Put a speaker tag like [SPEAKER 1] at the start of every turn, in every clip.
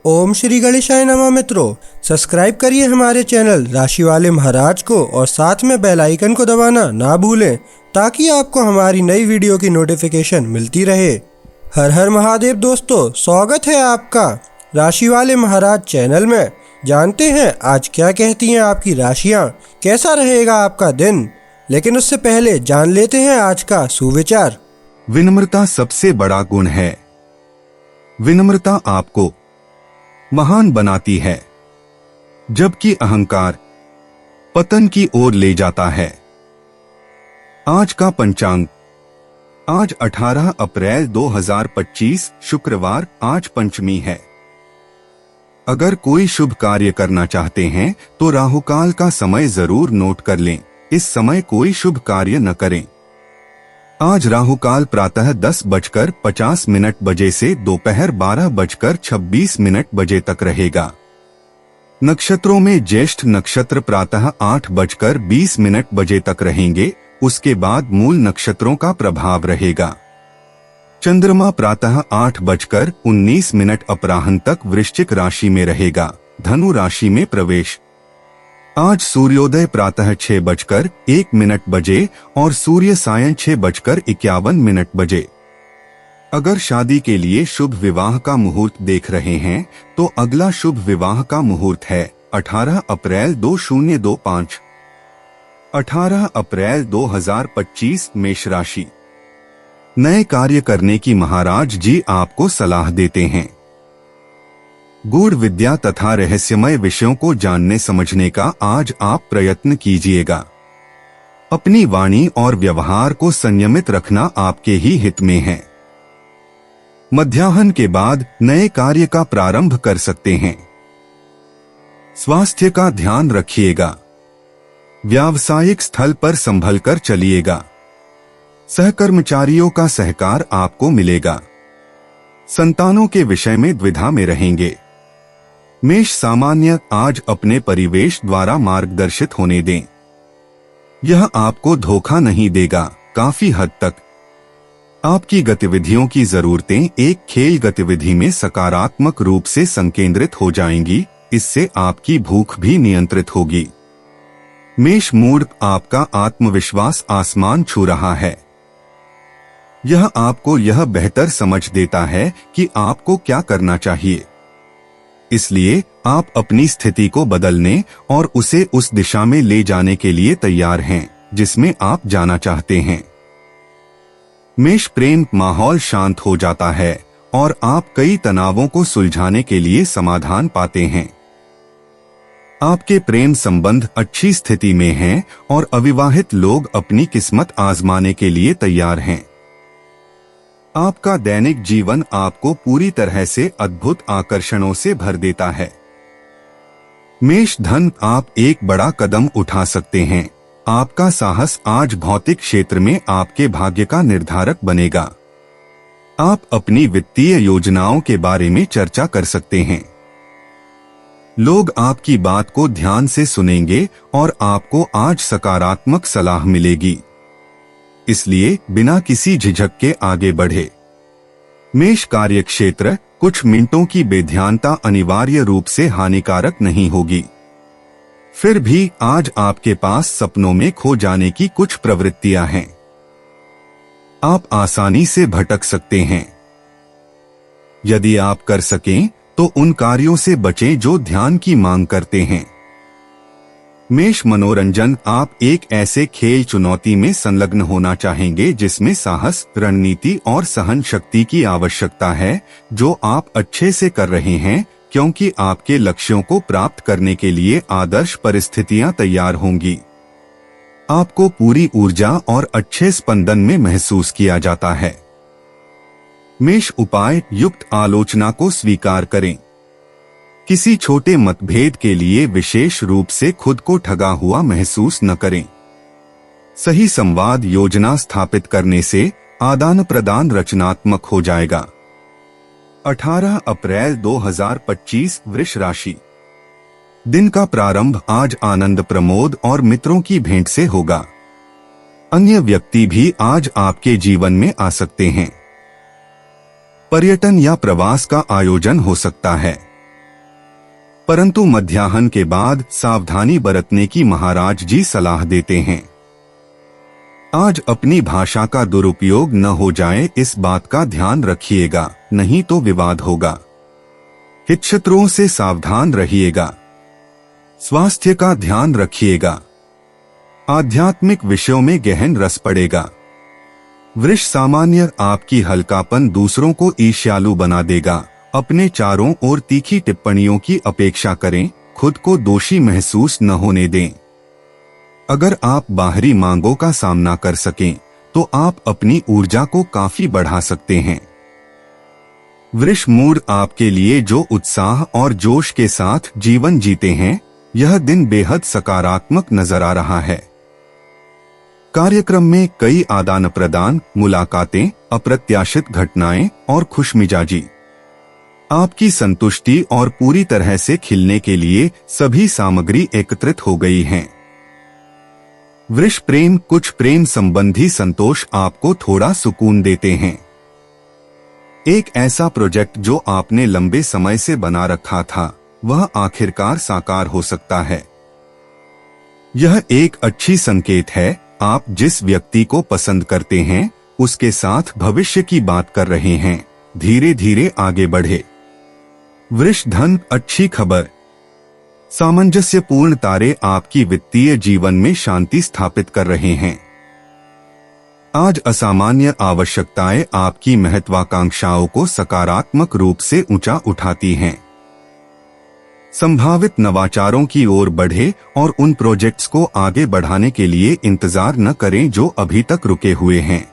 [SPEAKER 1] ओम श्री गणेशाय नमः। मित्रों, सब्सक्राइब करिए हमारे चैनल राशि वाले महाराज को और साथ में बेल आइकन को दबाना ना भूलें ताकि आपको हमारी नई वीडियो की नोटिफिकेशन मिलती रहे। हर हर महादेव दोस्तों, स्वागत है आपका राशि वाले महाराज चैनल में। जानते हैं आज क्या कहती हैं आपकी राशियां, कैसा रहेगा आपका दिन। लेकिन उससे पहले जान लेते हैं आज का सुविचार।
[SPEAKER 2] विनम्रता सबसे बड़ा गुण है। विनम्रता आपको महान बनाती है, जबकि अहंकार पतन की ओर ले जाता है। आज का पंचांग, आज 18 अप्रैल 2025 शुक्रवार, आज पंचमी है। अगर कोई शुभ कार्य करना चाहते हैं तो राहुकाल का समय जरूर नोट कर लें। इस समय कोई शुभ कार्य न करें। आज राहुकाल प्रातः 10:50 बजे से दोपहर 12:26 बजे तक रहेगा। नक्षत्रों में ज्येष्ठ नक्षत्र प्रातः 8:20 बजे तक रहेंगे। उसके बाद मूल नक्षत्रों का प्रभाव रहेगा। चंद्रमा प्रातः 8:19 अपराह्न तक वृश्चिक राशि में रहेगा, धनु राशि में प्रवेश। आज सूर्योदय प्रातः 6:01 बजे और सूर्य सायं 6:51 बजे। अगर शादी के लिए शुभ विवाह का मुहूर्त देख रहे हैं तो अगला शुभ विवाह का मुहूर्त है 18 अप्रैल 2025। 18 अप्रैल 2025 मेष राशि। नए कार्य करने की महाराज जी आपको सलाह देते हैं। गूढ़ विद्या तथा रहस्यमय विषयों को जानने समझने का आज आप प्रयत्न कीजिएगा। अपनी वाणी और व्यवहार को संयमित रखना आपके ही हित में है। मध्याह्न के बाद नए कार्य का प्रारंभ कर सकते हैं। स्वास्थ्य का ध्यान रखिएगा। व्यावसायिक स्थल पर संभल कर चलिएगा। सहकर्मचारियों का सहकार आपको मिलेगा। संतानों के विषय में द्विधा में रहेंगे। मेष सामान्य, आज अपने परिवेश द्वारा मार्गदर्शित होने दें। यह आपको धोखा नहीं देगा। काफी हद तक आपकी गतिविधियों की जरूरतें एक खेल गतिविधि में सकारात्मक रूप से संकेंद्रित हो जाएंगी। इससे आपकी भूख भी नियंत्रित होगी। मेष मूड, आपका आत्मविश्वास आसमान छू रहा है। यह आपको यह बेहतर समझ देता है कि आपको क्या करना चाहिए। इसलिए आप अपनी स्थिति को बदलने और उसे उस दिशा में ले जाने के लिए तैयार हैं जिसमें आप जाना चाहते हैं। मेष प्रेम, माहौल शांत हो जाता है और आप कई तनावों को सुलझाने के लिए समाधान पाते हैं। आपके प्रेम संबंध अच्छी स्थिति में हैं और अविवाहित लोग अपनी किस्मत आजमाने के लिए तैयार हैं। आपका दैनिक जीवन आपको पूरी तरह से अद्भुत आकर्षणों से भर देता है। मेष धन, आप एक बड़ा कदम उठा सकते हैं। आपका साहस आज भौतिक क्षेत्र में आपके भाग्य का निर्धारक बनेगा। आप अपनी वित्तीय योजनाओं के बारे में चर्चा कर सकते हैं। लोग आपकी बात को ध्यान से सुनेंगे और आपको आज सकारात्मक सलाह मिलेगी। इसलिए बिना किसी झिझक के आगे बढ़े। मेष कार्य क्षेत्र, कुछ मिनटों की बेध्यानता अनिवार्य रूप से हानिकारक नहीं होगी। फिर भी आज आपके पास सपनों में खो जाने की कुछ प्रवृत्तियां हैं। आप आसानी से भटक सकते हैं। यदि आप कर सकें तो उन कार्यों से बचें जो ध्यान की मांग करते हैं। मेष मनोरंजन, आप एक ऐसे खेल चुनौती में संलग्न होना चाहेंगे जिसमें साहस, रणनीति और सहन शक्ति की आवश्यकता है, जो आप अच्छे से कर रहे हैं क्योंकि आपके लक्ष्यों को प्राप्त करने के लिए आदर्श परिस्थितियां तैयार होंगी। आपको पूरी ऊर्जा और अच्छे स्पंदन में महसूस किया जाता है। मेष उपाय, युक्त आलोचना को स्वीकार करें। किसी छोटे मतभेद के लिए विशेष रूप से खुद को ठगा हुआ महसूस न करें। सही संवाद योजना स्थापित करने से आदान प्रदान रचनात्मक हो जाएगा। 18 अप्रैल 2025 वृष राशि। दिन का प्रारंभ आज आनंद प्रमोद और मित्रों की भेंट से होगा। अन्य व्यक्ति भी आज आपके जीवन में आ सकते हैं। पर्यटन या प्रवास का आयोजन हो सकता है। परंतु मध्याह्न के बाद सावधानी बरतने की महाराज जी सलाह देते हैं। आज अपनी भाषा का दुरुपयोग न हो जाए, इस बात का ध्यान रखिएगा, नहीं तो विवाद होगा। हितशत्रुओं से सावधान रहिएगा। स्वास्थ्य का ध्यान रखिएगा। आध्यात्मिक विषयों में गहन रस पड़ेगा। वृष सामान्य आपकी हल्कापन दूसरों को ईर्ष्यालु बना देगा। अपने चारों ओर तीखी टिप्पणियों की अपेक्षा करें, खुद को दोषी महसूस न होने दें। अगर आप बाहरी मांगों का सामना कर सकें तो आप अपनी ऊर्जा को काफी बढ़ा सकते हैं। वृष मूड आपके लिए जो उत्साह और जोश के साथ जीवन जीते हैं, यह दिन बेहद सकारात्मक नजर आ रहा है। कार्यक्रम में कई आदान प्रदान, मुलाकातें, अप्रत्याशित घटनाएं और खुशमिजाजी आपकी संतुष्टि और पूरी तरह से खिलने के लिए सभी सामग्री एकत्रित हो गई हैं। वृष प्रेम, कुछ प्रेम संबंधी संतोष आपको थोड़ा सुकून देते हैं। एक ऐसा प्रोजेक्ट जो आपने लंबे समय से बना रखा था, वह आखिरकार साकार हो सकता है। यह एक अच्छी संकेत है। आप जिस व्यक्ति को पसंद करते हैं, उसके साथ भविष्य की बात कर रहे हैं। धीरे धीरे आगे बढ़े। वृष धन, अच्छी खबर। सामंजस्यपूर्ण तारे आपकी वित्तीय जीवन में शांति स्थापित कर रहे हैं। आज असामान्य आवश्यकताएं आपकी महत्वाकांक्षाओं को सकारात्मक रूप से ऊंचा उठाती हैं। संभावित नवाचारों की ओर बढ़े और उन प्रोजेक्ट्स को आगे बढ़ाने के लिए इंतजार न करें जो अभी तक रुके हुए हैं।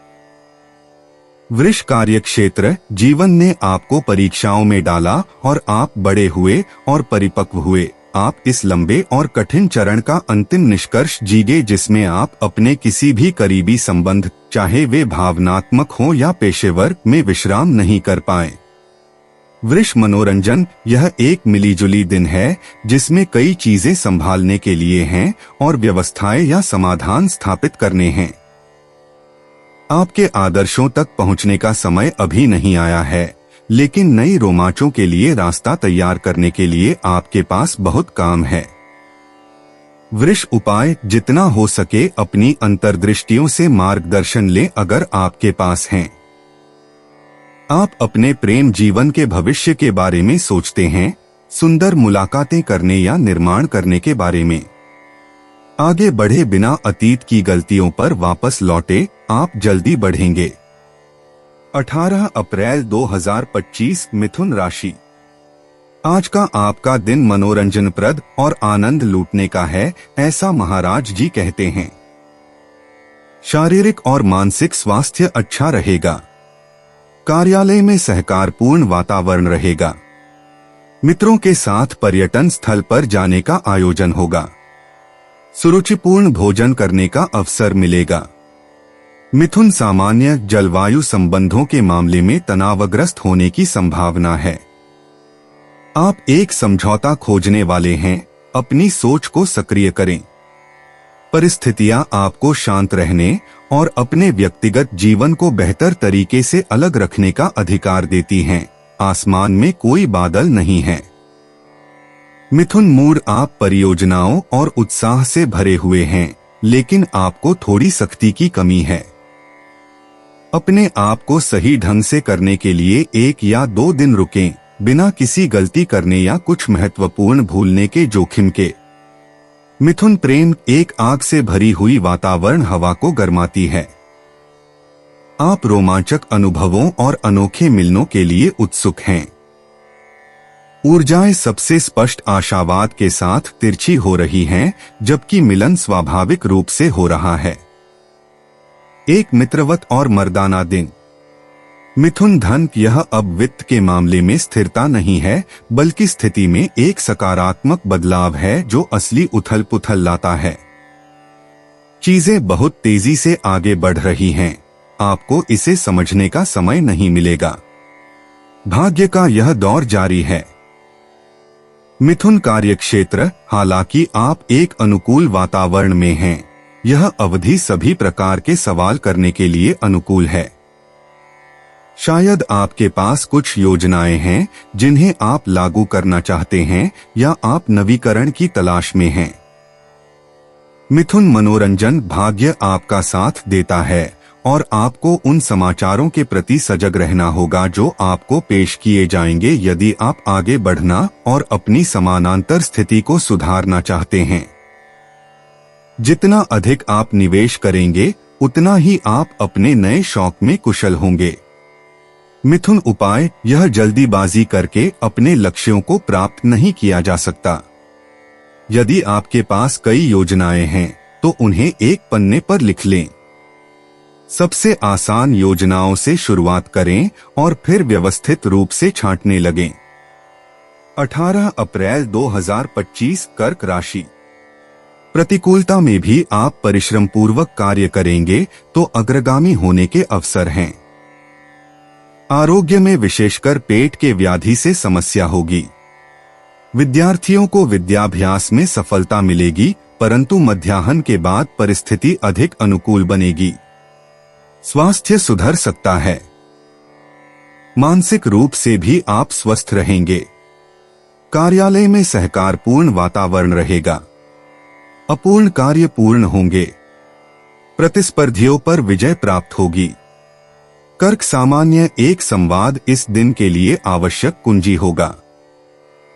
[SPEAKER 2] वृष कार्यक्षेत्र, जीवन ने आपको परीक्षाओं में डाला और आप बड़े हुए और परिपक्व हुए। आप इस लंबे और कठिन चरण का अंतिम निष्कर्ष जीगे जिसमें आप अपने किसी भी करीबी संबंध, चाहे वे भावनात्मक हो या पेशेवर, में विश्राम नहीं कर पाए। वृष मनोरंजन, यह एक मिलीजुली दिन है जिसमें कई चीजें संभालने के लिए हैं और व्यवस्थाएं या समाधान स्थापित करने हैं। आपके आदर्शों तक पहुंचने का समय अभी नहीं आया है, लेकिन नई रोमांचों के लिए रास्ता तैयार करने के लिए आपके पास बहुत काम है। वृष उपाय, जितना हो सके अपनी अंतर्दृष्टियों से मार्गदर्शन लें अगर आपके पास हैं। आप अपने प्रेम जीवन के भविष्य के बारे में सोचते हैं, सुंदर मुलाकातें करने या निर्माण करने के बारे में। आगे बढ़े बिना अतीत की गलतियों पर वापस लौटे, आप जल्दी बढ़ेंगे। 18 अप्रैल 2025, मिथुन राशि। आज का आपका दिन मनोरंजनप्रद और आनंद लूटने का है, ऐसा महाराज जी कहते हैं। शारीरिक और मानसिक स्वास्थ्य अच्छा रहेगा। कार्यालय में सहकारपूर्ण वातावरण रहेगा। मित्रों के साथ पर्यटन स्थल पर जाने का आयोजन होगा। सुरुचिपूर्ण भोजन करने का अवसर मिलेगा। मिथुन सामान्य जलवायु संबंधों के मामले में तनावग्रस्त होने की संभावना है। आप एक समझौता खोजने वाले हैं, अपनी सोच को सक्रिय करें। परिस्थितियां आपको शांत रहने और अपने व्यक्तिगत जीवन को बेहतर तरीके से अलग रखने का अधिकार देती हैं। आसमान में कोई बादल नहीं है। मिथुन मूड, आप परियोजनाओं और उत्साह से भरे हुए हैं, लेकिन आपको थोड़ी सख्ती की कमी है। अपने आप को सही ढंग से करने के लिए 1 या 2 दिन रुकें, बिना किसी गलती करने या कुछ महत्वपूर्ण भूलने के जोखिम के। मिथुन प्रेम, एक आग से भरी हुई वातावरण हवा को गर्माती है। आप रोमांचक अनुभवों और अनोखे मिलनों के लिए उत्सुक हैं। ऊर्जाएं सबसे स्पष्ट आशावाद के साथ तिरछी हो रही हैं, जबकि मिलन स्वाभाविक रूप से हो रहा है। एक मित्रवत और मर्दाना दिन। मिथुन धन, यह अब वित्त के मामले में स्थिरता नहीं है, बल्कि स्थिति में एक सकारात्मक बदलाव है जो असली उथल पुथल लाता है। चीजें बहुत तेजी से आगे बढ़ रही हैं। आपको इसे समझने का समय नहीं मिलेगा। भाग्य का यह दौर जारी है। मिथुन कार्यक्षेत्र, हालांकि आप एक अनुकूल वातावरण में हैं, यह अवधि सभी प्रकार के सवाल करने के लिए अनुकूल है। शायद आपके पास कुछ योजनाएं हैं जिन्हें आप लागू करना चाहते हैं या आप नवीकरण की तलाश में हैं। मिथुन, मनोरंजन भाग्य आपका साथ देता है और आपको उन समाचारों के प्रति सजग रहना होगा जो आपको पेश किए जाएंगे यदि आप आगे बढ़ना और अपनी समानांतर स्थिति को सुधारना चाहते हैं। जितना अधिक आप निवेश करेंगे उतना ही आप अपने नए शौक में कुशल होंगे। मिथुन, उपाय, यह जल्दीबाजी करके अपने लक्ष्यों को प्राप्त नहीं किया जा सकता। यदि आपके पास कई योजनाएं हैं तो उन्हें एक पन्ने पर लिख लें। सबसे आसान योजनाओं से शुरुआत करें और फिर व्यवस्थित रूप से छांटने लगें। 18 अप्रैल 2025 कर्क राशि। प्रतिकूलता में भी आप परिश्रम पूर्वक कार्य करेंगे तो अग्रगामी होने के अवसर हैं। आरोग्य में विशेषकर पेट के व्याधि से समस्या होगी। विद्यार्थियों को विद्याभ्यास में सफलता मिलेगी, परंतु मध्याह्न के बाद परिस्थिति अधिक अनुकूल बनेगी। स्वास्थ्य सुधर सकता है। मानसिक रूप से भी आप स्वस्थ रहेंगे। कार्यालय में सहकारपूर्ण वातावरण रहेगा। अपूर्ण कार्य पूर्ण होंगे। प्रतिस्पर्धियों पर विजय प्राप्त होगी। कर्क, सामान्य एक संवाद इस दिन के लिए आवश्यक कुंजी होगा।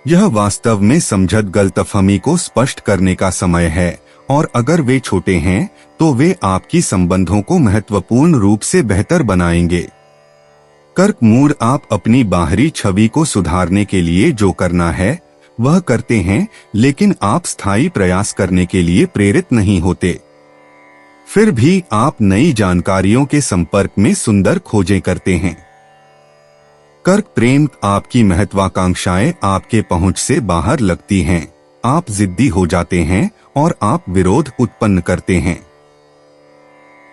[SPEAKER 2] यह वास्तव में समझत गलतफहमी को स्पष्ट करने का समय है और अगर वे छोटे हैं तो वे आपकी संबंधों को महत्वपूर्ण रूप से बेहतर बनाएंगे। कर्क, मूड, आप अपनी बाहरी छवि को सुधारने के लिए जो करना है वह करते हैं, लेकिन आप स्थायी प्रयास करने के लिए प्रेरित नहीं होते। फिर भी आप नई जानकारियों के संपर्क में सुंदर खोजें करते हैं। कर्क, प्रेम, आपकी महत्वाकांक्षाएं आपके पहुंच से बाहर लगती हैं। आप जिद्दी हो जाते हैं और आप विरोध उत्पन्न करते हैं।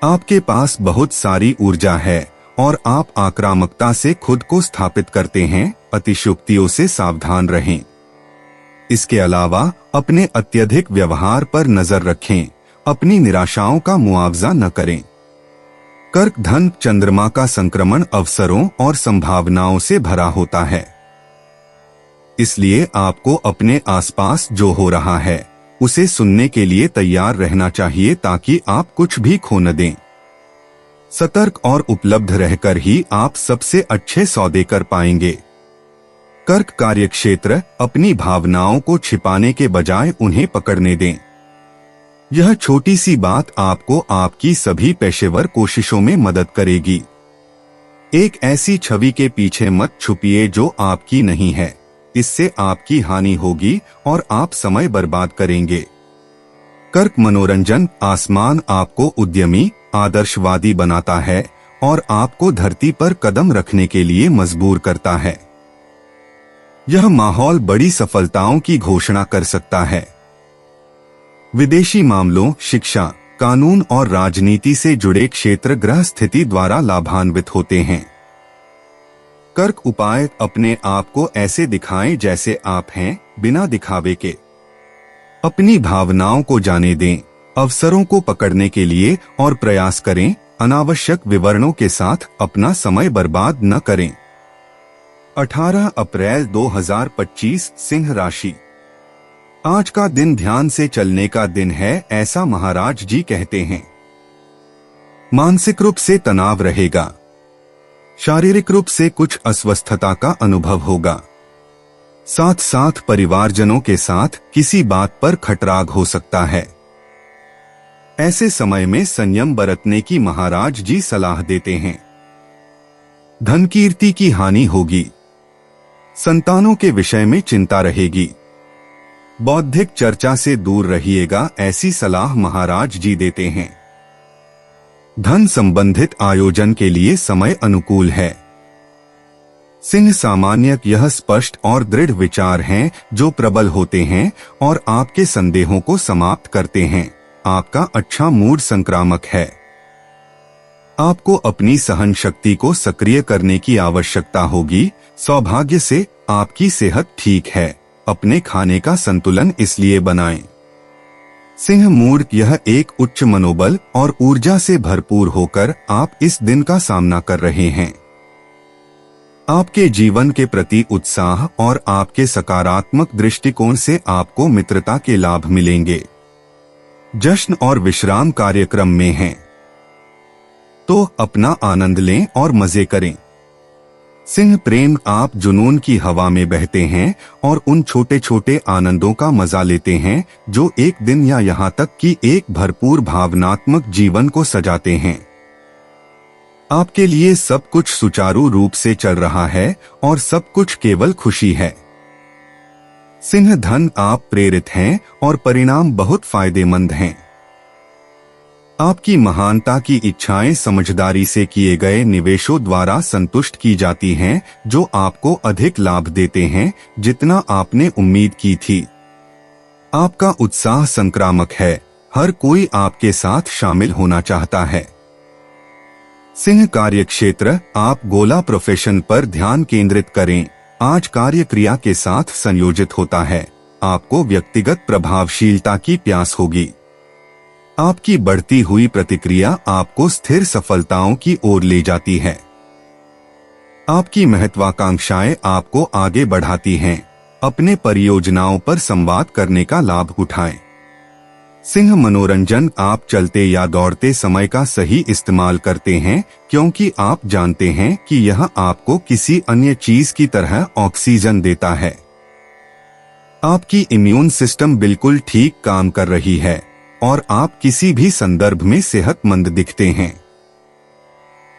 [SPEAKER 2] आपके पास बहुत सारी ऊर्जा है और आप आक्रामकता से खुद को स्थापित करते हैं। अतिशयोक्तियों से सावधान रहें। इसके अलावा अपने अत्यधिक व्यवहार पर नजर रखें। अपनी निराशाओं का मुआवजा न करें। कर्क, धन, चंद्रमा का संक्रमण अवसरों और संभावनाओं से भरा होता है। इसलिए आपको अपने आसपास जो हो रहा है उसे सुनने के लिए तैयार रहना चाहिए ताकि आप कुछ भी खो न दें। सतर्क और उपलब्ध रहकर ही आप सबसे अच्छे सौदे कर पाएंगे। कर्क, कार्यक्षेत्र, अपनी भावनाओं को छिपाने के बजाय उन्हें पकड़ने दें। यह छोटी सी बात आपको आपकी सभी पेशेवर कोशिशों में मदद करेगी। एक ऐसी छवि के पीछे मत छुपिए जो आपकी नहीं है। इससे आपकी हानि होगी और आप समय बर्बाद करेंगे। कर्क, मनोरंजन, आसमान आपको उद्यमी, आदर्शवादी बनाता है और आपको धरती पर कदम रखने के लिए मजबूर करता है। यह माहौल बड़ी सफलताओं की घोषणा कर सकता है। विदेशी मामलों, शिक्षा, कानून और राजनीति से जुड़े क्षेत्र ग्रह स्थिति द्वारा लाभान्वित होते हैं। कर्क, उपाय, अपने आप को ऐसे दिखाएं जैसे आप हैं, बिना दिखावे के। अपनी भावनाओं को जाने दें, अवसरों को पकड़ने के लिए और प्रयास करें। अनावश्यक विवरणों के साथ अपना समय बर्बाद न करें। 18 अप्रैल 2025 सिंह राशि। आज का दिन ध्यान से चलने का दिन है, ऐसा महाराज जी कहते हैं। मानसिक रूप से तनाव रहेगा। शारीरिक रूप से कुछ अस्वस्थता का अनुभव होगा। साथ साथ परिवारजनों के साथ किसी बात पर खटराग हो सकता है। ऐसे समय में संयम बरतने की महाराज जी सलाह देते हैं। धन कीर्ति की हानि होगी। संतानों के विषय में चिंता रहेगी। बौद्धिक चर्चा से दूर रहिएगा, ऐसी सलाह महाराज जी देते हैं। धन संबंधित आयोजन के लिए समय अनुकूल है। सिंह, सामान्य, यह स्पष्ट और दृढ़ विचार हैं जो प्रबल होते हैं और आपके संदेहों को समाप्त करते हैं। आपका अच्छा मूड संक्रामक है। आपको अपनी सहन शक्ति को सक्रिय करने की आवश्यकता होगी। सौभाग्य से आपकी सेहत ठीक है। अपने खाने का संतुलन इसलिए बनाएं। सिंह, मूड, यह एक उच्च मनोबल और ऊर्जा से भरपूर होकर आप इस दिन का सामना कर रहे हैं। आपके जीवन के प्रति उत्साह और आपके सकारात्मक दृष्टिकोण से आपको मित्रता के लाभ मिलेंगे। जश्न और विश्राम कार्यक्रम में हैं, तो अपना आनंद लें और मजे करें। सिंह प्रेम, आप जुनून की हवा में बहते हैं और उन छोटे छोटे आनंदों का मजा लेते हैं जो एक दिन या यहाँ तक कि एक भरपूर भावनात्मक जीवन को सजाते हैं। आपके लिए सब कुछ सुचारू रूप से चल रहा है और सब कुछ केवल खुशी है। सिंह धन, आप प्रेरित हैं और परिणाम बहुत फायदेमंद हैं। आपकी महानता की इच्छाएं समझदारी से किए गए निवेशों द्वारा संतुष्ट की जाती हैं, जो आपको अधिक लाभ देते हैं जितना आपने उम्मीद की थी। आपका उत्साह संक्रामक है, हर कोई आपके साथ शामिल होना चाहता है। सिंह कार्यक्षेत्र, आप गोला प्रोफेशन पर ध्यान केंद्रित करें। आज कार्य क्रिया के साथ संयोजित होता है। आपको व्यक्तिगत प्रभावशीलता की प्यास होगी। आपकी बढ़ती हुई प्रतिक्रिया आपको स्थिर सफलताओं की ओर ले जाती है। आपकी महत्वाकांक्षाएं आपको आगे बढ़ाती हैं। अपने परियोजनाओं पर संवाद करने का लाभ उठाएं। सिंह मनोरंजन, आप चलते या दौड़ते समय का सही इस्तेमाल करते हैं क्योंकि आप जानते हैं कि यह आपको किसी अन्य चीज की तरह ऑक्सीजन देता है। आपकी इम्यून सिस्टम बिल्कुल ठीक काम कर रही है और आप किसी भी संदर्भ में सेहतमंद दिखते हैं।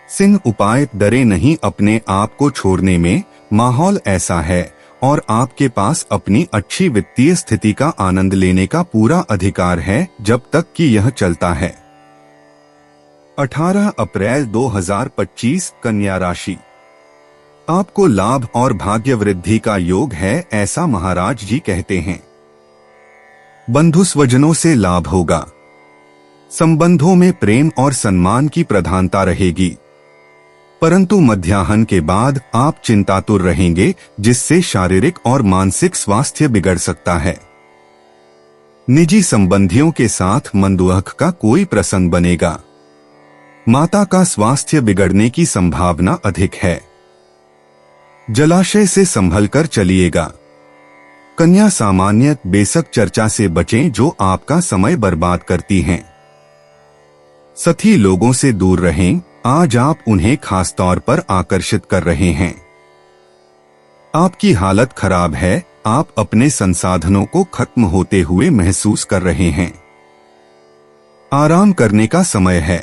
[SPEAKER 2] सिंह उपाय, डरे नहीं अपने आप को छोड़ने में। माहौल ऐसा है और आपके पास अपनी अच्छी वित्तीय स्थिति का आनंद लेने का पूरा अधिकार है जब तक कि यह चलता है। 18 अप्रैल 2025, कन्या राशि। आपको लाभ और भाग्य वृद्धि का योग है, ऐसा महाराज जी कहते हैं। बंधु स्वजनों से लाभ होगा। संबंधों में प्रेम और सम्मान की प्रधानता रहेगी, परंतु मध्याह्न के बाद आप चिंतातुर रहेंगे, जिससे शारीरिक और मानसिक स्वास्थ्य बिगड़ सकता है। निजी संबंधियों के साथ मंदुअख का कोई प्रसंग बनेगा। माता का स्वास्थ्य बिगड़ने की संभावना अधिक है। जलाशय से संभलकर चलिएगा। कन्या सामान्य, बेशक चर्चा से बचें जो आपका समय बर्बाद करती हैं। साथी लोगों से दूर रहें, आज आप उन्हें खास तौर पर आकर्षित कर रहे हैं। आपकी हालत खराब है, आप अपने संसाधनों को खत्म होते हुए महसूस कर रहे हैं। आराम करने का समय है।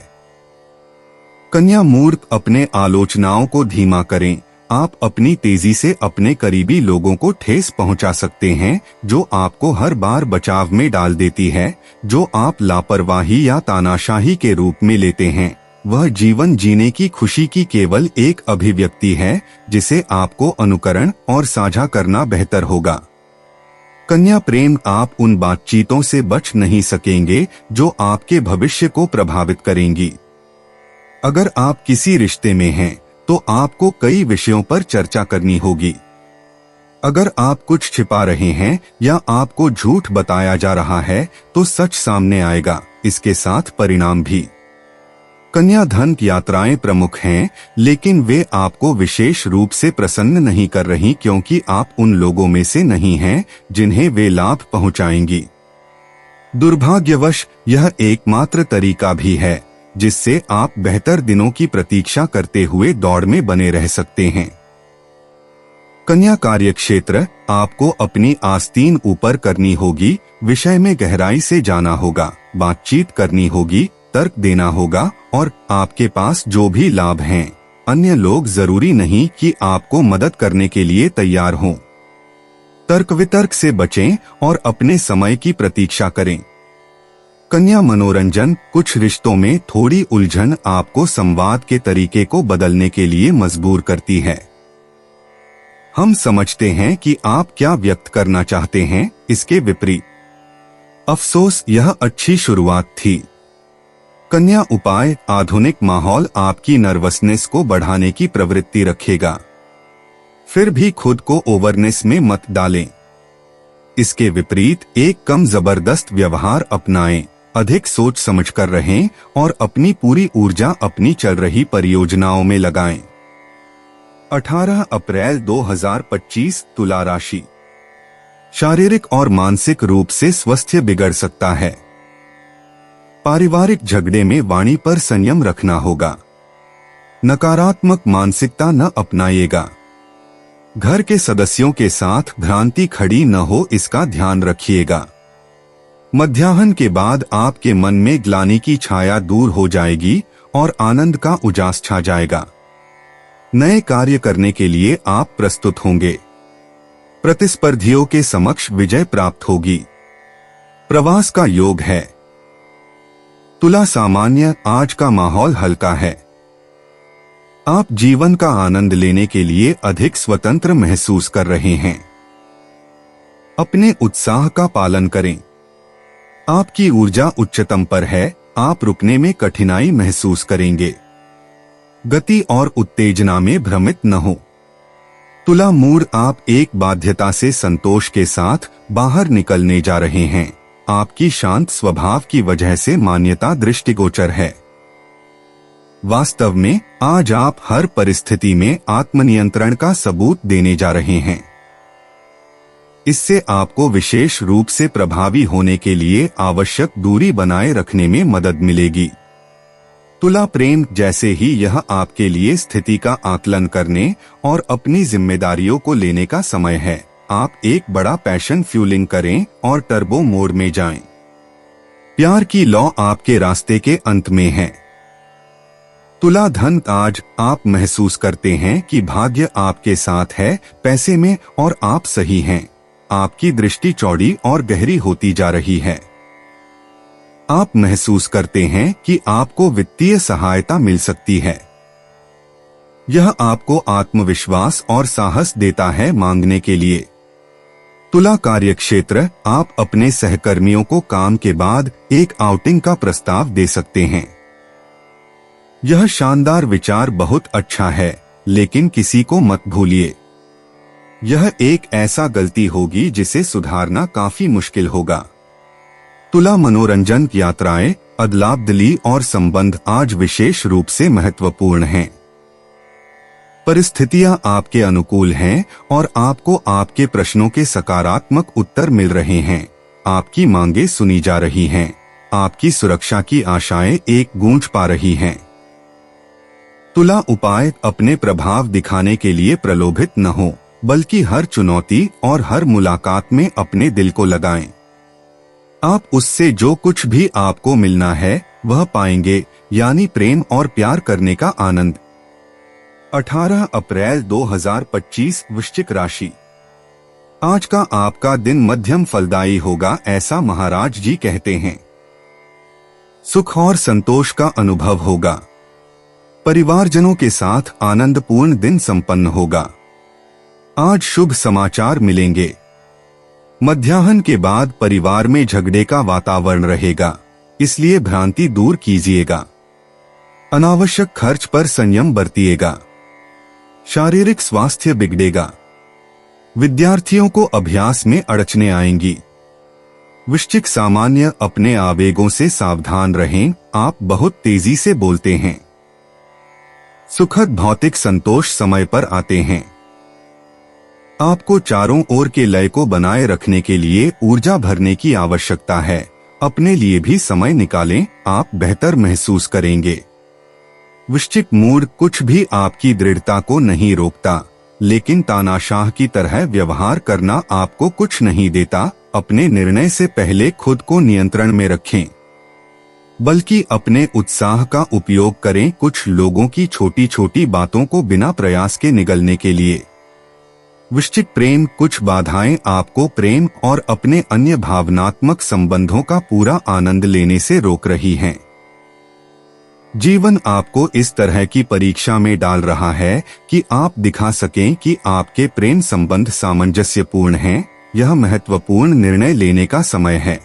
[SPEAKER 2] कन्या मूर्ख, अपने आलोचनाओं को धीमा करें। आप अपनी तेजी से अपने करीबी लोगों को ठेस पहुंचा सकते हैं, जो आपको हर बार बचाव में डाल देती है। जो आप लापरवाही या तानाशाही के रूप में लेते हैं, वह जीवन जीने की खुशी की केवल एक अभिव्यक्ति है, जिसे आपको अनुकरण और साझा करना बेहतर होगा। कन्या प्रेम, आप उन बातचीतों से बच नहीं सकेंगे जो आपके भविष्य को प्रभावित करेंगी। अगर आप किसी रिश्ते में हैं, तो आपको कई विषयों पर चर्चा करनी होगी। अगर आप कुछ छिपा रहे हैं या आपको झूठ बताया जा रहा है, तो सच सामने आएगा, इसके साथ परिणाम भी। कन्या धन यात्राएं प्रमुख हैं, लेकिन वे आपको विशेष रूप से प्रसन्न नहीं कर रही, क्योंकि आप उन लोगों में से नहीं हैं जिन्हें वे लाभ पहुंचाएंगी। दुर्भाग्यवश यह एकमात्र तरीका भी है जिससे आप बेहतर दिनों की प्रतीक्षा करते हुए दौड़ में बने रह सकते हैं। कन्या कार्यक्षेत्र, आपको अपनी आस्तीन ऊपर करनी होगी, विषय में गहराई से जाना होगा, बातचीत करनी होगी, तर्क देना होगा और आपके पास जो भी लाभ हैं, अन्य लोग जरूरी नहीं कि आपको मदद करने के लिए तैयार हों। तर्क वितर्क से बचें और अपने समय की प्रतीक्षा करें। कन्या मनोरंजन, कुछ रिश्तों में थोड़ी उलझन आपको संवाद के तरीके को बदलने के लिए मजबूर करती है। हम समझते हैं कि आप क्या व्यक्त करना चाहते हैं, इसके विपरीत। अफसोस, यह अच्छी शुरुआत थी। कन्या उपाय, आधुनिक माहौल आपकी नर्वसनेस को बढ़ाने की प्रवृत्ति रखेगा। फिर भी खुद को ओवरनेस में मत डालें। इसके विपरीत एक कम जबरदस्त व्यवहार अपनाएं, अधिक सोच समझकर रहें और अपनी पूरी ऊर्जा अपनी चल रही परियोजनाओं में लगाएं। 18 अप्रैल 2025 तुला राशि। शारीरिक और मानसिक रूप से स्वास्थ्य बिगड़ सकता है। पारिवारिक झगड़े में वाणी पर संयम रखना होगा। नकारात्मक मानसिकता न अपनाइएगा। घर के सदस्यों के साथ भ्रांति खड़ी न हो, इसका ध्यान रखिएगा। मध्याह्न के बाद आपके मन में ग्लानि की छाया दूर हो जाएगी और आनंद का उजास छा जाएगा। नए कार्य करने के लिए आप प्रस्तुत होंगे। प्रतिस्पर्धियों के समक्ष विजय प्राप्त होगी। प्रवास का योग है। तुला सामान्य, आज का माहौल हल्का है। आप जीवन का आनंद लेने के लिए अधिक स्वतंत्र महसूस कर रहे हैं। अपने उत्साह का पालन करें। आपकी ऊर्जा उच्चतम पर है, आप रुकने में कठिनाई महसूस करेंगे। गति और उत्तेजना में भ्रमित न हो। तुला मूड, आप एक बाध्यता से संतोष के साथ बाहर निकलने जा रहे हैं। आपकी शांत स्वभाव की वजह से मान्यता दृष्टिगोचर है। वास्तव में आज आप हर परिस्थिति में आत्मनियंत्रण का सबूत देने जा रहे हैं। इससे आपको विशेष रूप से प्रभावी होने के लिए आवश्यक दूरी बनाए रखने में मदद मिलेगी। तुला प्रेम, जैसे ही यह आपके लिए स्थिति का आकलन करने और अपनी जिम्मेदारियों को लेने का समय है। आप एक बड़ा पैशन फ्यूलिंग करें और टर्बो मोड में जाएं। प्यार की लौ आपके रास्ते के अंत में है। तुला धन, आज आप महसूस करते हैं कि भाग्य आपके साथ है पैसे में और आप सही हैं। आपकी दृष्टि चौड़ी और गहरी होती जा रही है। आप महसूस करते हैं कि आपको वित्तीय सहायता मिल सकती है। यह आपको आत्मविश्वास और साहस देता है मांगने के लिए। तुला कार्यक्षेत्र, आप अपने सहकर्मियों को काम के बाद एक आउटिंग का प्रस्ताव दे सकते हैं। यह शानदार विचार बहुत अच्छा है, लेकिन किसी को मत भूलिए। यह एक ऐसा गलती होगी जिसे सुधारना काफी मुश्किल होगा। तुला मनोरंजन, यात्राएं, अदला-बदली और संबंध आज विशेष रूप से महत्वपूर्ण हैं। परिस्थितियां आपके अनुकूल हैं और आपको आपके प्रश्नों के सकारात्मक उत्तर मिल रहे हैं। आपकी मांगें सुनी जा रही हैं। आपकी सुरक्षा की आशाएं एक गूंज पा रही हैं। तुला उपाय, अपने प्रभाव दिखाने के लिए प्रलोभित न हो, बल्कि हर चुनौती और हर मुलाकात में अपने दिल को लगाएं। आप उससे जो कुछ भी आपको मिलना है वह पाएंगे, यानी प्रेम और प्यार करने का आनंद। 18 अप्रैल 2025 वृश्चिक राशि। आज का आपका दिन मध्यम फलदायी होगा, ऐसा महाराज जी कहते हैं। सुख और संतोष का अनुभव होगा। परिवारजनों के साथ आनंदपूर्ण दिन संपन्न होगा। आज शुभ समाचार मिलेंगे। मध्याह्न के बाद परिवार में झगड़े का वातावरण रहेगा, इसलिए भ्रांति दूर कीजिएगा। अनावश्यक खर्च पर संयम बरतिएगा। शारीरिक स्वास्थ्य बिगड़ेगा। विद्यार्थियों को अभ्यास में अड़चने आएंगी। वृश्चिक सामान्य, अपने आवेगों से सावधान रहें, आप बहुत तेजी से बोलते हैं। सुखद भौतिक संतोष समय पर आते हैं। आपको चारों ओर के लय को बनाए रखने के लिए ऊर्जा भरने की आवश्यकता है। अपने लिए भी समय निकालें, आप बेहतर महसूस करेंगे। वृश्चिक मूड, कुछ भी आपकी दृढ़ता को नहीं रोकता, लेकिन तानाशाह की तरह व्यवहार करना आपको कुछ नहीं देता। अपने निर्णय से पहले खुद को नियंत्रण में रखें, बल्कि अपने उत्साह का उपयोग करें कुछ लोगों की छोटी छोटी बातों को बिना प्रयास के निगलने के लिए। वृश्चिक प्रेम, कुछ बाधाएं आपको प्रेम और अपने अन्य भावनात्मक संबंधों का पूरा आनंद लेने से रोक रही हैं। जीवन आपको इस तरह की परीक्षा में डाल रहा है कि आप दिखा सकें कि आपके प्रेम संबंध सामंजस्यपूर्ण हैं। यह महत्वपूर्ण निर्णय लेने का समय है।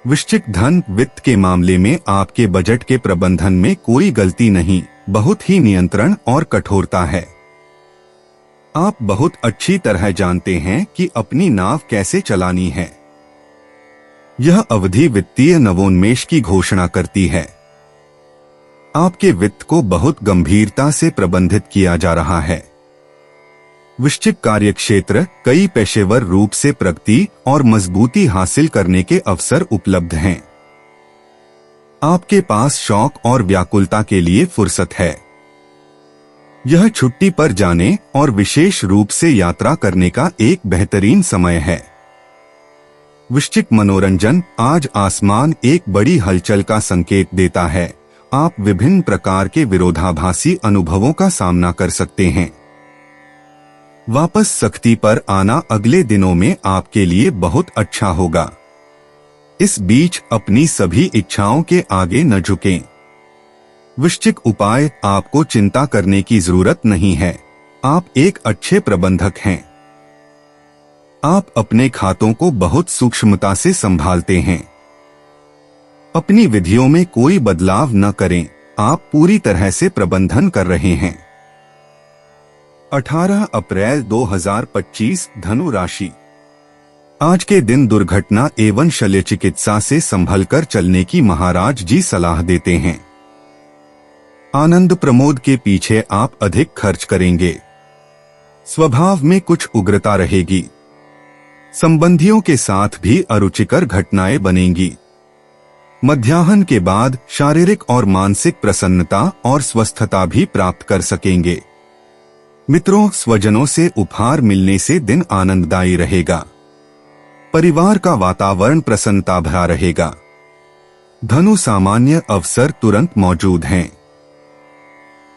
[SPEAKER 2] वृश्चिक धन, वित्त के मामले में आपके बजट के प्रबंधन में कोई गलती नहीं, बहुत ही नियंत्रण और कठोरता है। आप बहुत अच्छी तरह जानते हैं कि अपनी नाव कैसे चलानी है। यह अवधि वित्तीय नवोन्मेष की घोषणा करती है। आपके वित्त को बहुत गंभीरता से प्रबंधित किया जा रहा है। वृश्चिक कार्यक्षेत्र कई पेशेवर रूप से प्रगति और मजबूती हासिल करने के अवसर उपलब्ध हैं। आपके पास शौक और व्याकुलता के लिए फुर्सत है। यह छुट्टी पर जाने और विशेष रूप से यात्रा करने का एक बेहतरीन समय है। वृश्चिक मनोरंजन आज आसमान एक बड़ी हलचल का संकेत देता है। आप विभिन्न प्रकार के विरोधाभासी अनुभवों का सामना कर सकते हैं। वापस सख्ती पर आना अगले दिनों में आपके लिए बहुत अच्छा होगा। इस बीच अपनी सभी इच्छाओं के आगे न झुकें। वृश्चिक उपाय, आपको चिंता करने की जरूरत नहीं है। आप एक अच्छे प्रबंधक हैं। आप अपने खातों को बहुत सूक्ष्मता से संभालते हैं। अपनी विधियों में कोई बदलाव न करें। आप पूरी तरह से प्रबंधन कर रहे हैं। 18 अप्रैल 2025 धनु राशि। आज के दिन दुर्घटना एवं शल्य चिकित्सा से संभलकर चलने की महाराज जी सलाह देते हैं। आनंद प्रमोद के पीछे आप अधिक खर्च करेंगे। स्वभाव में कुछ उग्रता रहेगी। संबंधियों के साथ भी अरुचिकर घटनाएं बनेंगी। मध्याह्न के बाद शारीरिक और मानसिक प्रसन्नता और स्वस्थता भी प्राप्त कर सकेंगे। मित्रों, स्वजनों से उपहार मिलने से दिन आनंददायी रहेगा। परिवार का वातावरण प्रसन्नता भरा रहेगा। धनु सामान्य अवसर तुरंत मौजूद हैं।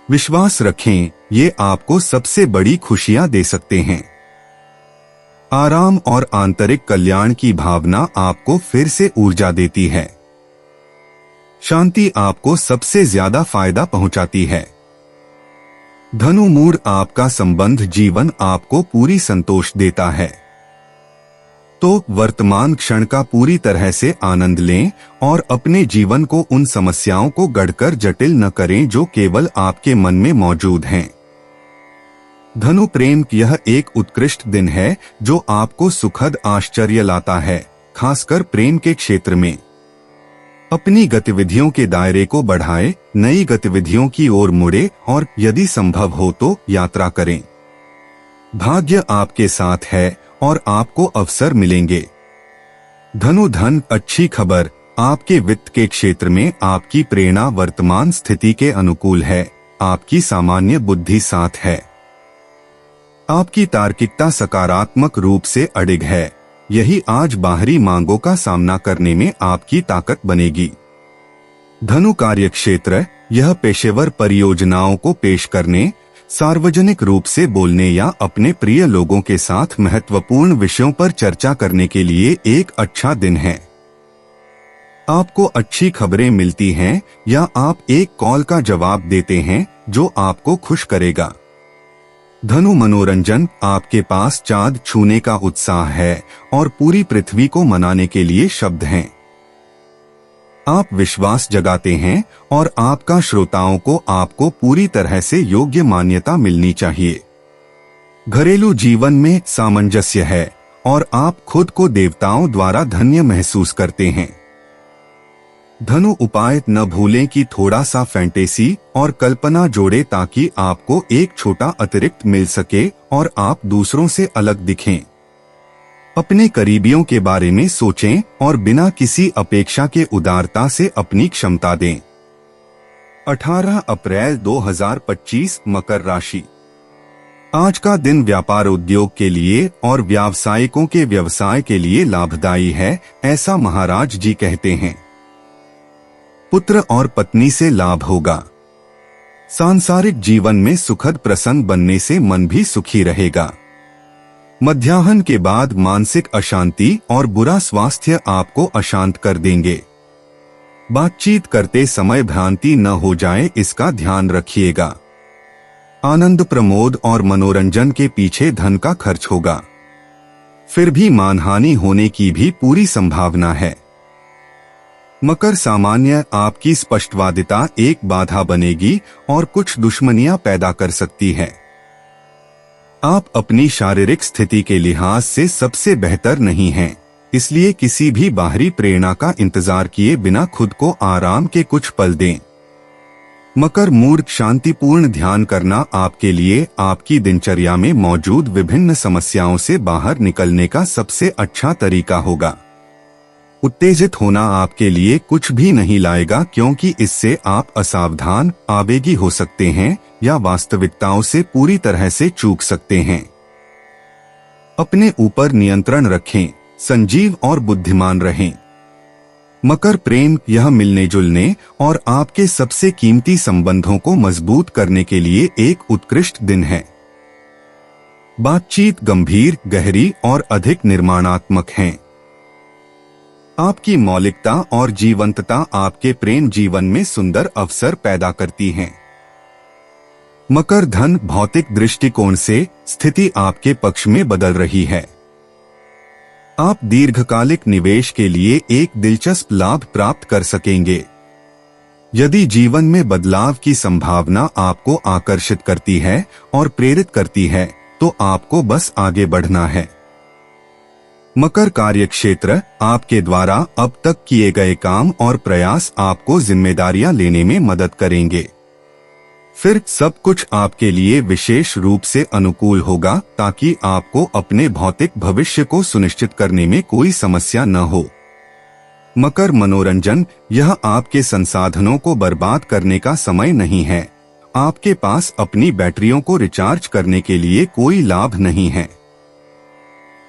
[SPEAKER 2] विश्वास रखें, ये आपको सबसे बड़ी खुशियां दे सकते हैं। आराम और आंतरिक कल्याण की भावना आपको फिर से ऊर्जा देती है। शांति आपको सबसे ज्यादा फायदा पहुंचाती है। धनु मूड, आपका संबंध जीवन आपको पूरी संतोष देता है। तो वर्तमान क्षण का पूरी तरह से आनंद लें और अपने जीवन को उन समस्याओं को गढ़कर जटिल न करें जो केवल आपके मन में मौजूद हैं। धनु प्रेम, यह एक उत्कृष्ट दिन है जो आपको सुखद आश्चर्य लाता है, खासकर प्रेम के क्षेत्र में। अपनी गतिविधियों के दायरे को बढ़ाएं, नई गतिविधियों की ओर मुड़े और यदि संभव हो तो यात्रा करें। भाग्य आपके साथ है और आपको अवसर मिलेंगे। धनु धन, अच्छी खबर, आपके वित्त के क्षेत्र में आपकी प्रेरणा वर्तमान स्थिति के अनुकूल है। आपकी सामान्य बुद्धि साथ है। आपकी तार्किकता सकारात्मक रूप से अडिग है। यही आज बाहरी मांगों का सामना करने में आपकी ताकत बनेगी। धनु कार्यक्षेत्र, यह पेशेवर परियोजनाओं को पेश करने, सार्वजनिक रूप से बोलने या अपने प्रिय लोगों के साथ महत्वपूर्ण विषयों पर चर्चा करने के लिए एक अच्छा दिन है। आपको अच्छी खबरें मिलती हैं या आप एक कॉल का जवाब देते हैं जो आपको खुश करेगा। धनु मनोरंजन, आपके पास चांद छूने का उत्साह है और पूरी पृथ्वी को मनाने के लिए शब्द हैं। आप विश्वास जगाते हैं और आपका श्रोताओं को आपको पूरी तरह से योग्य मान्यता मिलनी चाहिए। घरेलू जीवन में सामंजस्य है और आप खुद को देवताओं द्वारा धन्य महसूस करते हैं। धनु उपाय, न भूलें कि थोड़ा सा फैंटेसी और कल्पना जोड़े ताकि आपको एक छोटा अतिरिक्त मिल सके और आप दूसरों से अलग दिखें। अपने करीबियों के बारे में सोचें और बिना किसी अपेक्षा के उदारता से अपनी क्षमता दें। 18 अप्रैल 2025 मकर राशि। आज का दिन व्यापार उद्योग के लिए और व्यावसायिकों के व्यवसाय के लिए लाभदायी है, ऐसा महाराज जी कहते हैं। पुत्र और पत्नी से लाभ होगा। सांसारिक जीवन में सुखद प्रसंग बनने से मन भी सुखी रहेगा। मध्याह्न के बाद मानसिक अशांति और बुरा स्वास्थ्य आपको अशांत कर देंगे। बातचीत करते समय भ्रांति न हो जाए, इसका ध्यान रखिएगा। आनंद प्रमोद और मनोरंजन के पीछे धन का खर्च होगा। फिर भी मानहानि होने की भी पूरी संभावना है। मकर सामान्य, आपकी स्पष्टवादिता एक बाधा बनेगी और कुछ दुश्मनियां पैदा कर सकती है। आप अपनी शारीरिक स्थिति के लिहाज से सबसे बेहतर नहीं हैं, इसलिए किसी भी बाहरी प्रेरणा का इंतजार किए बिना खुद को आराम के कुछ पल दें। मकर मूड शांतिपूर्ण ध्यान करना आपके लिए आपकी दिनचर्या में मौजूद विभिन्न समस्याओं से बाहर निकलने का सबसे अच्छा तरीका होगा। उत्तेजित होना आपके लिए कुछ भी नहीं लाएगा, क्योंकि इससे आप असावधान, आवेगी हो सकते हैं या वास्तविकताओं से पूरी तरह से चूक सकते हैं। अपने ऊपर नियंत्रण रखें, संजीव और बुद्धिमान रहें। मकर प्रेम, यह मिलने जुलने और आपके सबसे कीमती संबंधों को मजबूत करने के लिए एक उत्कृष्ट दिन है। बातचीत गंभीर, गहरी और अधिक निर्माणात्मक है। आपकी मौलिकता और जीवंतता आपके प्रेम जीवन में सुंदर अवसर पैदा करती हैं। मकर धन, भौतिक दृष्टिकोण से स्थिति आपके पक्ष में बदल रही है। आप दीर्घकालिक निवेश के लिए एक दिलचस्प लाभ प्राप्त कर सकेंगे। यदि जीवन में बदलाव की संभावना आपको आकर्षित करती है और प्रेरित करती है, तो आपको बस आगे बढ़ना है। मकर कार्यक्षेत्र, आपके द्वारा अब तक किए गए काम और प्रयास आपको जिम्मेदारियां लेने में मदद करेंगे। फिर सब कुछ आपके लिए विशेष रूप से अनुकूल होगा, ताकि आपको अपने भौतिक भविष्य को सुनिश्चित करने में कोई समस्या न हो। मकर मनोरंजन, यह आपके संसाधनों को बर्बाद करने का समय नहीं है। आपके पास अपनी बैटरियों को रिचार्ज करने के लिए कोई लाभ नहीं है।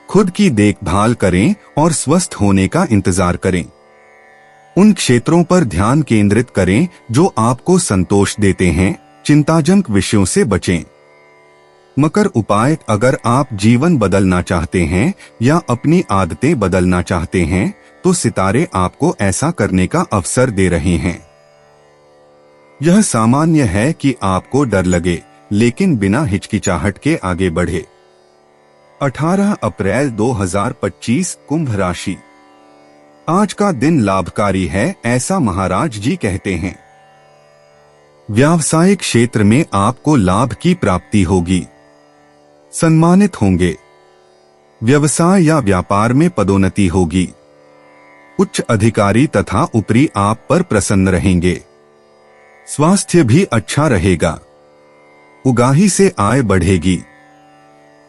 [SPEAKER 2] खुद की देखभाल करें और स्वस्थ होने का इंतजार करें। उन क्षेत्रों पर ध्यान केंद्रित करें जो आपको संतोष देते हैं। चिंताजनक विषयों से बचें। मकर उपाय, अगर आप जीवन बदलना चाहते हैं या अपनी आदतें बदलना चाहते हैं, तो सितारे आपको ऐसा करने का अवसर दे रहे हैं। यह सामान्य है कि आपको डर लगे, लेकिन बिना हिचकिचाहट के आगे बढ़े। 18 अप्रैल 2025, कुंभ राशि। आज का दिन लाभकारी है, ऐसा महाराज जी कहते हैं। व्यावसायिक क्षेत्र में आपको लाभ की प्राप्ति होगी। सम्मानित होंगे। व्यवसाय या व्यापार में पदोन्नति होगी। उच्च अधिकारी तथा ऊपरी आप पर प्रसन्न रहेंगे। स्वास्थ्य भी अच्छा रहेगा। उगाही से आय बढ़ेगी।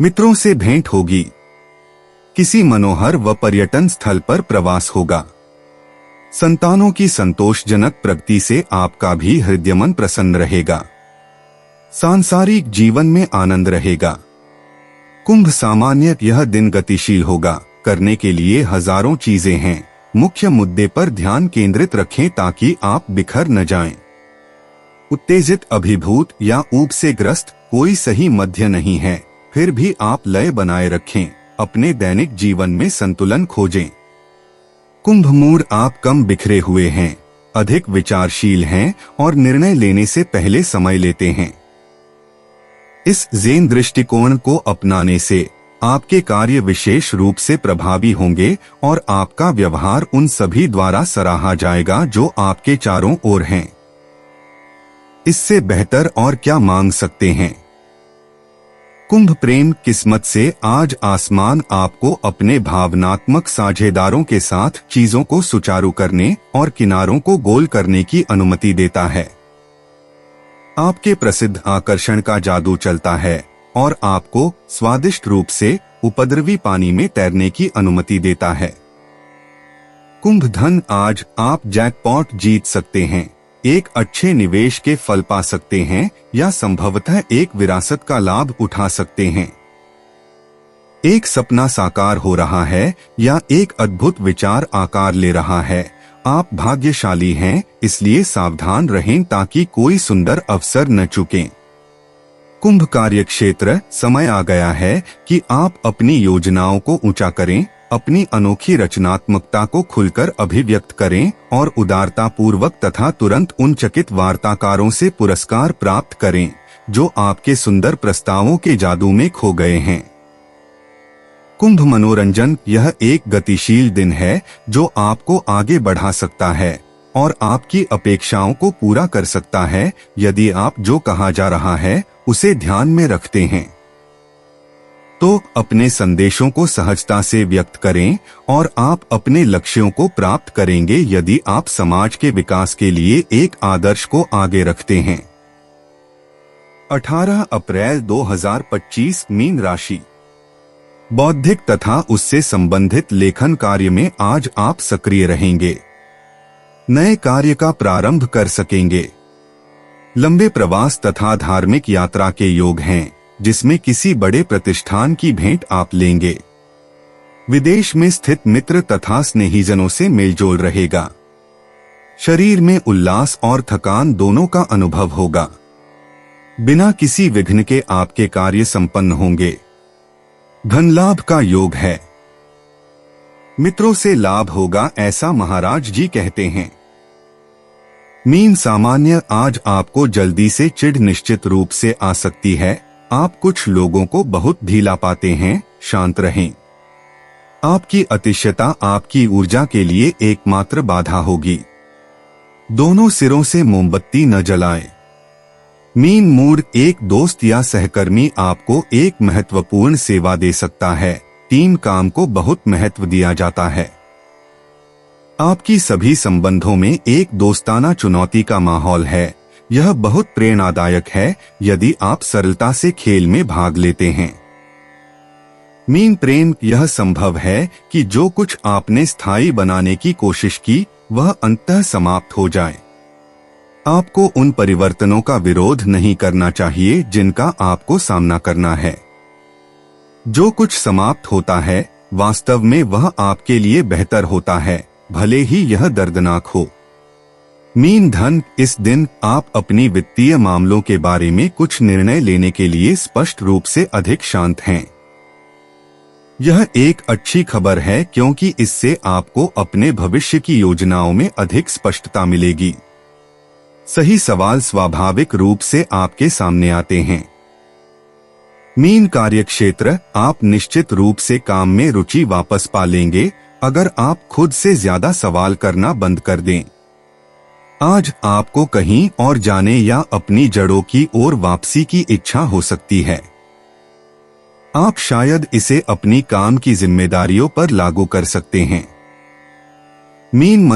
[SPEAKER 2] मित्रों से भेंट होगी। किसी मनोहर व पर्यटन स्थल पर प्रवास होगा। संतानों की संतोषजनक प्रगति से आपका भी हृदय मन प्रसन्न रहेगा। सांसारिक जीवन में आनंद रहेगा। कुंभ सामान्य, यह दिन गतिशील होगा। करने के लिए हजारों चीजें हैं। मुख्य मुद्दे पर ध्यान केंद्रित रखें ताकि आप बिखर न जाएं। उत्तेजित, अभिभूत या ऊब से ग्रस्त कोई सही मध्य नहीं है। फिर भी आप लय बनाए रखें। अपने दैनिक जीवन में संतुलन खोजें। कुंभ मूड, आप कम बिखरे हुए हैं, अधिक विचारशील हैं और निर्णय लेने से पहले समय लेते हैं। इस ज़ेन दृष्टिकोण को अपनाने से आपके कार्य विशेष रूप से प्रभावी होंगे और आपका व्यवहार उन सभी द्वारा सराहा जाएगा जो आपके चारों ओर हैं। इससे बेहतर और क्या मांग सकते हैं। कुंभ प्रेम, किस्मत से आज आसमान आपको अपने भावनात्मक साझेदारों के साथ चीजों को सुचारू करने और किनारों को गोल करने की अनुमति देता है। आपके प्रसिद्ध आकर्षण का जादू चलता है और आपको स्वादिष्ट रूप से उपद्रवी पानी में तैरने की अनुमति देता है। कुंभ धन, आज आप जैकपॉट जीत सकते हैं। एक अच्छे निवेश के फल पा सकते हैं या संभवतः एक विरासत का लाभ उठा सकते हैं। एक सपना साकार हो रहा है या एक अद्भुत विचार आकार ले रहा है। आप भाग्यशाली हैं, इसलिए सावधान रहें ताकि कोई सुंदर अवसर न चूकें। कुंभ कार्यक्षेत्र, समय आ गया है कि आप अपनी योजनाओं को ऊंचा करें, अपनी अनोखी रचनात्मकता को खुलकर अभिव्यक्त करें और उदारता पूर्वक तथा तुरंत उन चकित वार्ताकारों से पुरस्कार प्राप्त करें जो आपके सुंदर प्रस्तावों के जादू में खो गए हैं। कुंभ मनोरंजन, यह एक गतिशील दिन है जो आपको आगे बढ़ा सकता है और आपकी अपेक्षाओं को पूरा कर सकता है, यदि आप जो कहा जा रहा है उसे ध्यान में रखते हैं। तो अपने संदेशों को सहजता से व्यक्त करें और आप अपने लक्ष्यों को प्राप्त करेंगे यदि आप समाज के विकास के लिए एक आदर्श को आगे रखते हैं। 18 अप्रैल 2025 मीन राशि। बौद्धिक तथा उससे संबंधित लेखन कार्य में आज आप सक्रिय रहेंगे। नए कार्य का प्रारंभ कर सकेंगे। लंबे प्रवास तथा धार्मिक यात्रा के योग हैं, जिसमें किसी बड़े प्रतिष्ठान की भेंट आप लेंगे। विदेश में स्थित मित्र तथा स्नेहीजनों से मेलजोल रहेगा। शरीर में उल्लास और थकान दोनों का अनुभव होगा। बिना किसी विघ्न के आपके कार्य संपन्न होंगे। धन लाभ का योग है। मित्रों से लाभ होगा, ऐसा महाराज जी कहते हैं। मीन सामान्य, आज आपको जल्दी से चिढ़ निश्चित रूप से आ सकती है। आप कुछ लोगों को बहुत ढीला पाते हैं, शांत रहें। आपकी अतिशयता आपकी ऊर्जा के लिए एकमात्र बाधा होगी। दोनों सिरों से मोमबत्ती न जलाएं। मीन मूड, एक दोस्त या सहकर्मी आपको एक महत्वपूर्ण सेवा दे सकता है। टीम काम को बहुत महत्व दिया जाता है। आपकी सभी संबंधों में एक दोस्ताना चुनौती का माहौल है। यह बहुत प्रेरणादायक है यदि आप सरलता से खेल में भाग लेते हैं। मीन प्रेम, यह संभव है कि जो कुछ आपने स्थायी बनाने की कोशिश की वह अंततः समाप्त हो जाए। आपको उन परिवर्तनों का विरोध नहीं करना चाहिए जिनका आपको सामना करना है। जो कुछ समाप्त होता है वास्तव में वह आपके लिए बेहतर होता है, भले ही यह दर्दनाक हो। मीन धन, इस दिन आप अपनी वित्तीय मामलों के बारे में कुछ निर्णय लेने के लिए स्पष्ट रूप से अधिक शांत हैं। यह एक अच्छी खबर है क्योंकि इससे आपको अपने भविष्य की योजनाओं में अधिक स्पष्टता मिलेगी। सही सवाल स्वाभाविक रूप से आपके सामने आते हैं। मीन कार्यक्षेत्र, आप निश्चित रूप से काम में रुचि वापस पा लेंगे अगर आप खुद से ज्यादा सवाल करना बंद कर दें। आज आपको कहीं और जाने या अपनी जड़ों की ओर वापसी की इच्छा हो सकती है। आप शायद इसे अपनी काम की जिम्मेदारियों पर लागू कर सकते हैं। मीन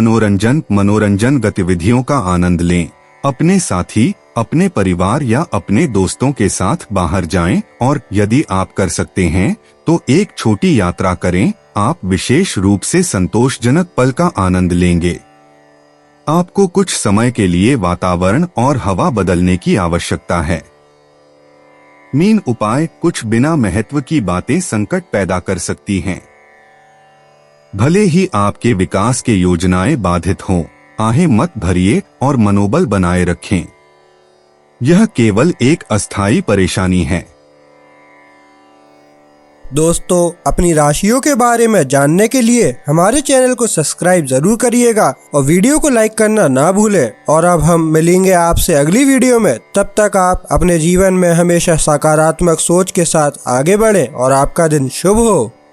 [SPEAKER 2] मनोरंजन गतिविधियों का आनंद लें। अपने साथी, अपने परिवार या अपने दोस्तों के साथ बाहर जाएं और यदि आप कर सकते हैं तो एक छोटी यात्रा करें। आप विशेष रूप से संतोषजनक पल का आनंद लेंगे। आपको कुछ समय के लिए वातावरण और हवा बदलने की आवश्यकता है। मीन उपाय, कुछ बिना महत्व की बातें संकट पैदा कर सकती हैं। भले ही आपके विकास के योजनाएं बाधित हों, आहें मत भरिए और मनोबल बनाए रखें। यह केवल एक अस्थायी परेशानी है।
[SPEAKER 1] दोस्तों, अपनी राशियों के बारे में जानने के लिए हमारे चैनल को सब्सक्राइब जरूर करिएगा और वीडियो को लाइक करना ना भूलें। और अब हम मिलेंगे आपसे अगली वीडियो में। तब तक आप अपने जीवन में हमेशा सकारात्मक सोच के साथ आगे बढ़ें और आपका दिन शुभ हो।